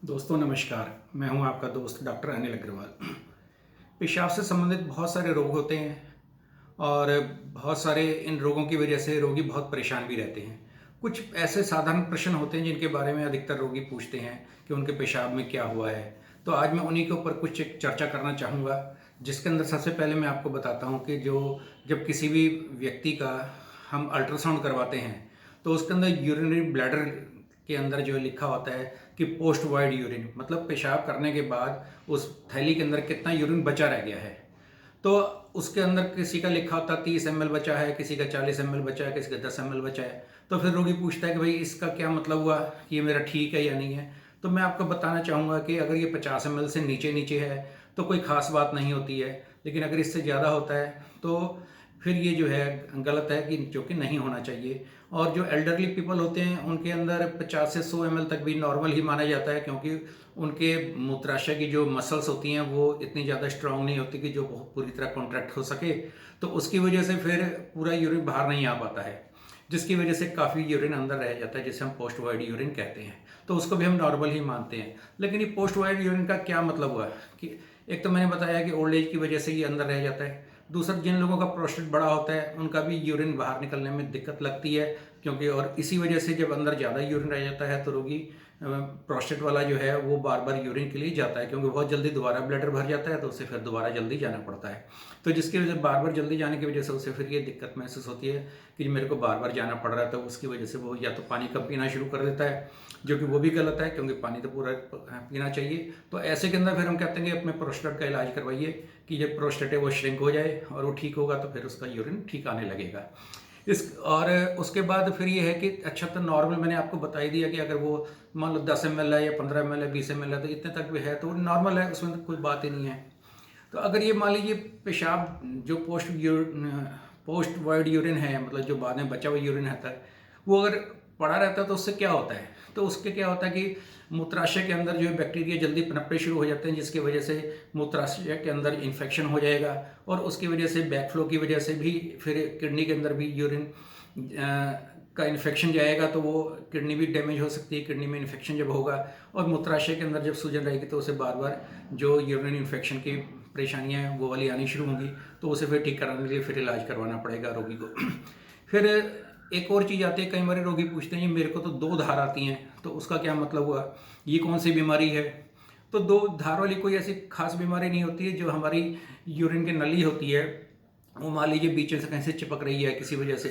दोस्तों नमस्कार। मैं हूं आपका दोस्त डॉक्टर अनिल अग्रवाल। पेशाब से संबंधित बहुत सारे रोग होते हैं और बहुत सारे इन रोगों की वजह से रोगी बहुत परेशान भी रहते हैं। कुछ ऐसे साधारण प्रश्न होते हैं जिनके बारे में अधिकतर रोगी पूछते हैं कि उनके पेशाब में क्या हुआ है। तो आज मैं उन्हीं के ऊपर कुछ एक चर्चा करना चाहूँगा, जिसके अंदर सबसे पहले मैं आपको बताता हूँ कि जब किसी भी व्यक्ति का हम अल्ट्रासाउंड करवाते हैं तो उसके अंदर यूरिनरी ब्लैडर के अंदर जो लिखा होता है कि पोस्ट वाइड यूरिन, मतलब पेशाब करने के बाद उस थैली के अंदर कितना यूरिन बचा रह गया है। तो उसके अंदर किसी का लिखा होता है 30 ml बचा है, किसी का 40 ml बचा है, किसी का 10 ml बचा है। तो फिर रोगी पूछता है कि भाई इसका क्या मतलब हुआ कि ये मेरा ठीक है या नहीं है। तो मैं आपको बताना चाहूँगा कि अगर ये 50 ml से नीचे नीचे है तो कोई ख़ास बात नहीं होती है, लेकिन अगर इससे ज़्यादा होता है तो फिर ये जो है गलत है, कि जो कि नहीं होना चाहिए। और जो एल्डरली पीपल होते हैं उनके अंदर 50 से 100 ml तक भी नॉर्मल ही माना जाता है, क्योंकि उनके मूत्राशय की जो मसल्स होती हैं वो इतनी ज़्यादा स्ट्रांग नहीं होती कि जो पूरी तरह कॉन्ट्रैक्ट हो सके। तो उसकी वजह से फिर पूरा यूरिन बाहर नहीं आ पाता है, जिसकी वजह से काफ़ी यूरिन अंदर रह जाता है, जिसे हम पोस्ट वाइड यूरिन कहते हैं। तो उसको भी हम नॉर्मल ही मानते हैं। लेकिन ये पोस्ट वाइड यूरिन का क्या मतलब हुआ कि एक तो मैंने बताया कि ओल्ड एज की वजह से ये अंदर रह जाता है। दूसरा, जिन लोगों का प्रोस्टेट बड़ा होता है उनका भी यूरिन बाहर निकलने में दिक्कत लगती है, क्योंकि और इसी वजह से जब अंदर ज़्यादा यूरिन रह जाता है तो रोगी प्रोस्टेट वाला जो है वो बार बार यूरिन के लिए जाता है, क्योंकि बहुत जल्दी दोबारा ब्लैडर भर जाता है तो उसे फिर दोबारा जल्दी जाना पड़ता है। तो जिसकी वजह से बार बार जल्दी जाने की वजह से उसे फिर ये दिक्कत महसूस होती है कि मेरे को बार बार जाना पड़ रहा है। तो उसकी वजह से वो या तो पानी कम पीना शुरू कर देता है, जो कि वो भी गलत है, क्योंकि पानी तो पूरा पीना चाहिए। तो ऐसे के अंदर फिर हम कहते हैं कि अपने प्रोस्टेट का इलाज करवाइए कि जब प्रोस्टेट है वो श्रिंक हो जाए और वो ठीक होगा तो फिर उसका यूरिन ठीक आने लगेगा। और उसके बाद फिर ये है कि अच्छा, तो नॉर्मल मैंने आपको बता ही दिया कि अगर वो मान लो 10 ml है या 15 ml है, 20 ml है, तो इतने तक भी है तो नॉर्मल है, उसमें तो कोई बात ही नहीं है। तो अगर ये मान लीजिए पेशाब जो पोस्ट वाइड यूरिन है, मतलब जो बाद में बचा हुआ यूरिन रहता है, वो अगर पड़ा रहता है तो उससे क्या होता है। तो उसके क्या होता है कि मूत्राशय के अंदर जो है बैक्टीरिया जल्दी पनपने शुरू हो जाते हैं, जिसकी वजह से मूत्राशय के अंदर इन्फेक्शन हो जाएगा और उसकी वजह से बैकफ्लो की वजह से भी फिर किडनी के अंदर भी यूरिन का इन्फेक्शन जाएगा, तो वो किडनी भी डैमेज हो सकती है। किडनी में इन्फेक्शन जब होगा और मूत्राशय के अंदर जब सूजन रहेगी तो उसे बार बार जो यूरिन इन्फेक्शन की परेशानियां हैं वो वाली आनी शुरू होंगी, तो उसे फिर ठीक कराने के लिए फिर इलाज करवाना पड़ेगा रोगी को। फिर एक और चीज़ आती है, कई बार रोगी पूछते हैं ये मेरे को तो दो धार आती हैं, तो उसका क्या मतलब हुआ, ये कौन सी बीमारी है। तो दो धार वाली कोई ऐसी खास बीमारी नहीं होती है। जो हमारी यूरिन की नली होती है वो मान लीजिए बीच में से कहीं से चिपक रही है किसी वजह से,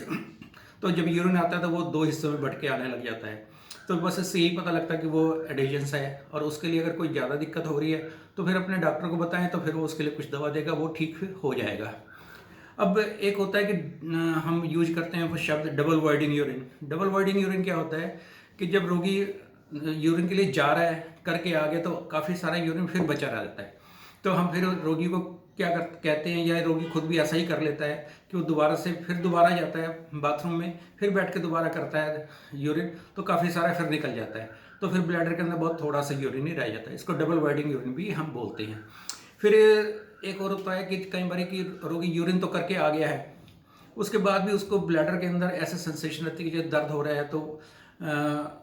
तो जब यूरिन आता है तो वो दो हिस्सों में बट के आने लग जाता है। तो बस इससे यही पता लगता है कि वो एडिशंस है, और उसके लिए अगर कोई ज़्यादा दिक्कत हो रही है तो फिर अपने डॉक्टर को बताएं, तो फिर वो उसके लिए कुछ दवा देगा, वो ठीक हो जाएगा। अब एक होता है कि हम यूज करते हैं वो शब्द डबल वाइडिंग यूरिन। डबल वाइडिंग यूरिन क्या होता है कि जब रोगी यूरिन के लिए जा रहा है, करके आ गया, तो काफ़ी सारा यूरिन फिर बचा रह जाता है। तो हम फिर रोगी को क्या कहते हैं, या रोगी खुद भी ऐसा ही कर लेता है कि वो दोबारा जाता है बाथरूम में, फिर बैठ के दोबारा करता है यूरिन, तो काफ़ी सारा फिर निकल जाता है। तो फिर ब्लैडर के अंदर बहुत थोड़ा सा यूरिन ही रह जाता है। इसको डबल वाइडिंग यूरिन भी हम बोलते हैं। फिर एक और होता है कि कई बार कि रोगी यूरिन तो करके आ गया है, उसके बाद भी उसको ब्लैडर के अंदर ऐसे सेंसेशन रहती है कि जो दर्द हो रहा है, तो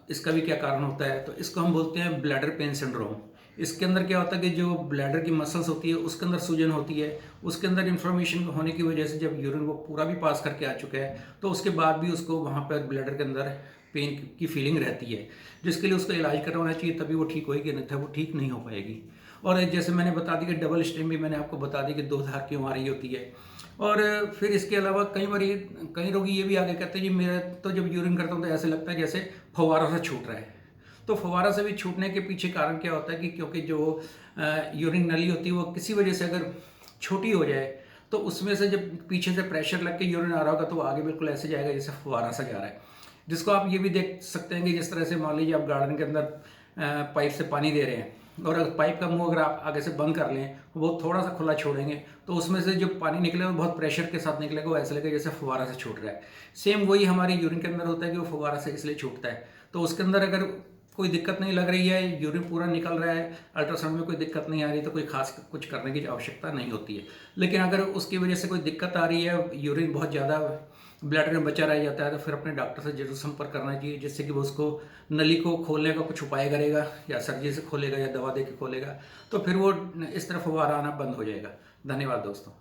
इसका भी क्या कारण होता है। तो इसको हम बोलते हैं ब्लैडर पेन सिंड्रोम। इसके अंदर क्या होता है कि जो ब्लैडर की मसल्स होती है उसके अंदर सूजन होती है, उसके अंदर इन्फ्लेमेशन होने की वजह से जब यूरिन वो पूरा भी पास करके आ चुका है तो उसके बाद भी उसको वहाँ पर ब्लैडर के अंदर पेन की फीलिंग रहती है, जिसके लिए उसको इलाज करवाना चाहिए, तभी वो ठीक होगी, नहीं तो वो ठीक नहीं हो पाएगी। और जैसे मैंने बता दी कि डबल स्ट्रीम भी मैंने आपको बता दी कि दो धार क्यों आ रही होती है। और फिर इसके अलावा कई रोगी ये भी आगे कहते हैं जी मेरा तो जब यूरिन करता हूँ तो ऐसे लगता है जैसे फव्वारा से छूट रहा है। तो फव्वारा से भी छूटने के पीछे कारण क्या होता है कि क्योंकि जो यूरिन नली होती है वो किसी वजह से अगर छोटी हो जाए तो उसमें से जब पीछे से प्रेशर लग के यूरिन आ रहा होगा तो वो आगे बिल्कुल ऐसे जाएगा जैसे फव्वारा सा जा रहा है। जिसको आप ये भी देख सकते हैं कि जिस तरह से मान लीजिए आप गार्डन के अंदर पाइप से पानी दे रहे हैं, और अगर पाइप का मुंह अगर आप आगे से बंद कर लें, वो थोड़ा सा खुला छोड़ेंगे, तो उसमें से जो पानी निकलेगा वो बहुत प्रेशर के साथ निकलेगा, वो ऐसा लगेगा जैसे फव्वारा से छूट रहा है। सेम वही हमारी यूरिन के अंदर होता है कि वो फव्वारा से इसलिए छूटता है। तो उसके अंदर अगर कोई दिक्कत नहीं लग रही है, यूरिन पूरा निकल रहा है, अल्ट्रासाउंड में कोई दिक्कत नहीं आ रही, तो कोई खास कुछ करने की आवश्यकता नहीं होती है। लेकिन अगर उसकी वजह से कोई दिक्कत आ रही है, यूरिन बहुत ज़्यादा ब्लैडर में बच्चा रह जाता है तो फिर अपने डॉक्टर से जरूर संपर्क करना चाहिए, जिससे कि वो उसको नली को खोलने का कुछ उपाय करेगा, या सर्जरी से खोलेगा या दवा दे के खोलेगा, तो फिर वो इस तरफ फुहारा आना बंद हो जाएगा। धन्यवाद दोस्तों।